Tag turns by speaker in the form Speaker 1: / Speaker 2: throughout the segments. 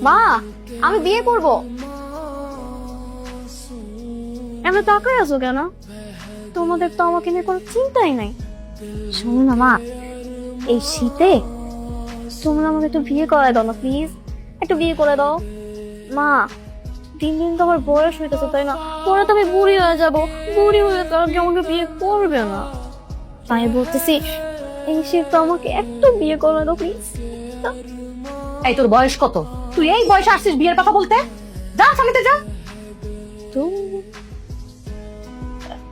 Speaker 1: মা, আমি বিয়ে করব। এমন তাকায় আছো কেন? তোমাদের তো আমাকে নিয়ে কোনো চিন্তাই নাই। শোনো না মা, এই শীতে তোমরা আমাকে একটু বিয়ে করায় দাও না প্লিজ, একটু বিয়ে করে দাও। মা, দিন দিন তো আমার বয়স হইতেছে তাই না, পরে তো আমি বুড়ি হয়ে যাব, বুড়ি হয়ে তো আর কেউ আমাকে বিয়ে করবে না। তাই বলতেছি এই শীত তো আমাকে একটু বিয়ে করে দাও প্লিজ।
Speaker 2: এই তোর বয়স কত? তুই এই বয়সে আসছিস বিয়ের কথা বলতে? যা সামনে যা।
Speaker 1: তো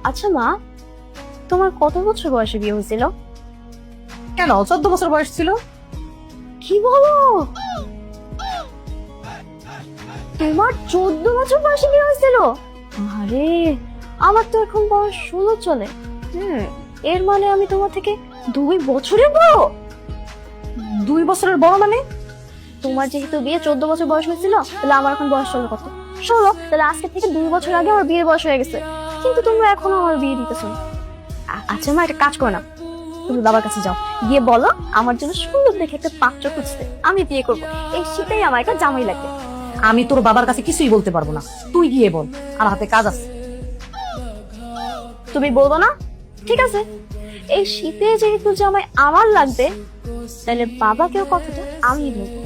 Speaker 1: আচ্ছা মা, তোমার কত বছর বয়সে বিয়ে হয়েছিল?
Speaker 2: কেন 14 বছর বয়স ছিল।
Speaker 1: কি বলো? তোমার 14 বছর বয়সে বিয়ে হয়েছিল? আরে আমার তো এখন বয়স 16 চলে। এর মানে আমি তোমার থেকে 2 বছরের বড়।
Speaker 2: 2 বছরের বড় মানে?
Speaker 1: তোমার যেহেতু বিয়ে 14 বছর বয়স হয়েছিল, তাহলে আমার এখন বয়স চলে কত? 16। তাহলে আজকে থেকে 2 বছর আগে আমার বিয়ের বয়স হয়ে গেছে, কিন্তু তোমরা এখনো আমার বিয়ে দিতেছো না। আচ্ছা মা, একটা কাজ করো না, তুমি বাবার কাছে যাও, গিয়ে বলো আমার জন্য সুন্দর দেখে একটা পাত্র খুঁজতে, আমি বিয়ে করবো। এই শীতেই আমার একটা জামাই লাগবে।
Speaker 2: আমি তোর বাবার কাছে কিছুই বলতে পারবো না, তুই গিয়ে বল, আমার হাতে কাজ আছে।
Speaker 1: তুমি বলবো না? ঠিক আছে, এই শীতে যেহেতু জামাই আমার লাগবে, তাহলে বাবাকেও কথাটা আমি বলবো।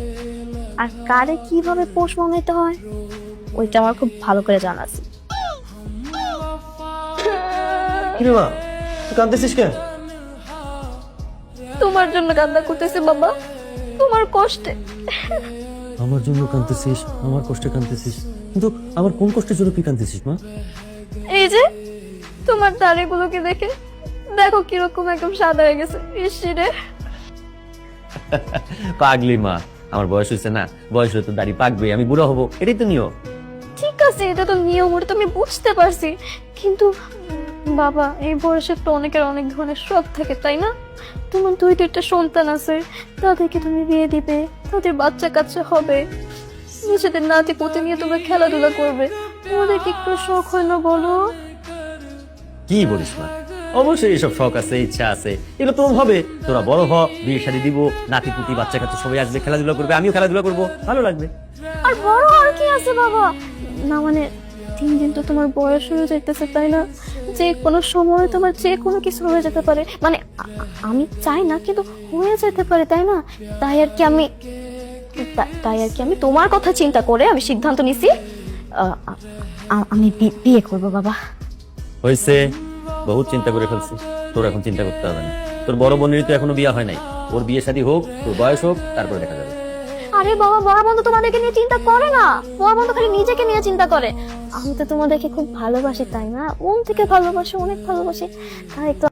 Speaker 1: আর কারে কিভাবে পোষ মানাইতে হয় ওইটা আমার খুব ভালো করে জানা আছে।
Speaker 3: কিরে মা, তুই কাঁদতেছিস কেন?
Speaker 1: তোমার জন্য কান্না করতেছে বাবা, তোমার কষ্টে।
Speaker 3: আমার জন্য কাঁদতেছিস, আমার কষ্টে কাঁদতেছিস, কিন্তু আমার কোন কষ্টের জন্য তুই কাঁদতেছিস মা?
Speaker 1: এই যে তোমার দাড়িগুলোকে দেখে দেখো কিরকম একদম সাদা হয়ে গেছে। ইসরে
Speaker 3: পাগলি মা, আমার বয়স হয়েছে না, বয়স হলে তো দাড়ি পাকবে, আমি বুড়ো হবো, এটাই তো নিয়ম।
Speaker 1: ঠিক আছে, এটা তো নিয়ম, ওটা তো আমি বুঝতে পারছি, কিন্তু বাবা এই বয়সে তো অনেকের অনেক ধরনের শখ থাকে তাই না? তোমার 2-3টা সন্তান আছে, তাদেরকে তুমি বিয়ে দিবে, তাদের বাচ্চা কাচ্চা হবে, নিজেদের নাতি পুতি নিয়ে তোমরা খেলাধুলা করবে, ওদের কি একটু শখ হয় না বলো?
Speaker 3: কি বলিস মা, অবশ্যই এসব শখ আছে, ইচ্ছা আছে, এগুলো তো হবে। তোরা বড় হ, বিয়ে শাদী দিব, নাতি পুতি বাচ্চা কাচ্চা সবাই আসবে, খেলাধুলা করবে, আমিও খেলাধুলা করবো, ভালো লাগবে।
Speaker 1: আর বড় আর কি আছে বাবা, না মানে দিন দিন তো তোমার বয়স হয়ে যাইতেছে তাই না, যে কোনো সময় তোমার যে কোনো কিছু হয়ে যেতে পারে, মানে আমি চাই না কিন্তু হয়ে যেতে পারে তাই না? তাই আর কি আমি তোমার কথা চিন্তা করে আমি সিদ্ধান্ত নিছি, আমি বিয়ে করব বাবা।
Speaker 3: হয়েছে, বহুত চিন্তা করে ফেলছিস, তোর এখন চিন্তা করতে হবে না। তোর বড় বোনেরই তো এখনো বিয়ে হয় নাই, ওর বিয়ে শাদী হোক, তোর বয়স হোক, তারপরে দেখা যাবে।
Speaker 1: আরে বাবা, বড় বন্ধু তোমাদেরকে নিয়ে চিন্তা করে না, বড় বন্ধু খালি নিজেকে নিয়ে চিন্তা করে। আমি তো তোমাদেরকে খুব ভালোবাসি তাই না, মন থেকে ভালোবাসি, অনেক ভালোবাসি, তাই তো